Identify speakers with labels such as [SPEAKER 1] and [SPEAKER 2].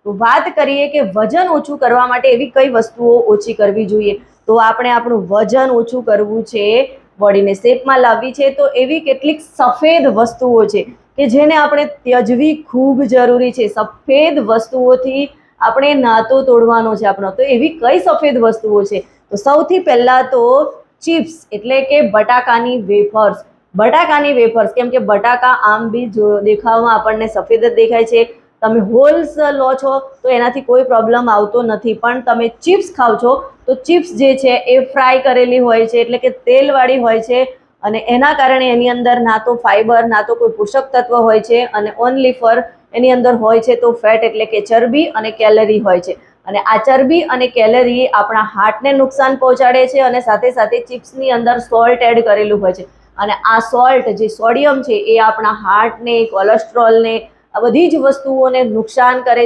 [SPEAKER 1] તો વાત કરીએ કે વજન ઓછું કરવા માટે એવી કઈ વસ્તુઓ ઓછી કરવી જોઈએ, તો આપણે આપણું વજન ઓછું કરવું છે, બોડીને શેપમાં લાવવી છે, તો એવી કેટલીક સફેદ વસ્તુઓ છે કે જેને આપણે ત્યજવી ખૂબ જરૂરી છે. સફેદ વસ્તુઓથી આપણે નાતો તોડવાનો છે આપણો. તો એવી કઈ સફેદ વસ્તુઓ છે? તો સૌથી પહેલા તો ચિપ્સ એટલે કે બટાકાની વેફર્સ. બટાકાની વેફર્સ, કેમ કે બટાકા આમ બી દેખાવામાં આપણને સફેદ જ દેખાય છે. તમે હોલ્સ લો છો તો એનાથી કોઈ પ્રોબ્લેમ આવતો નથી, પણ તમે ચિપ્સ ખાવ છો તો ચિપ્સ જે છે એ ફ્રાય કરેલી હોય છે, એટલે કે તેલવાળી હોય છે, અને એના કારણે એની અંદર ના તો ફાઈબર ના તો કોઈ પોષક તત્વ હોય છે, અને ઓનલી ફોર એની અંદર હોય છે તો ફેટ એટલે કે ચરબી અને કેલરી હોય છે. અને આ ચરબી અને કેલરી આપણા હાર્ટને નુકસાન પહોંચાડે છે, અને સાથે સાથે ચિપ્સની અંદર સોલ્ટ એડ કરેલું હોય છે, અને આ સોલ્ટ જે સોડિયમ છે એ આપણા હાર્ટને, કોલેસ્ટ્રોલને, આ બધી જ વસ્તુઓને નુકસાન કરે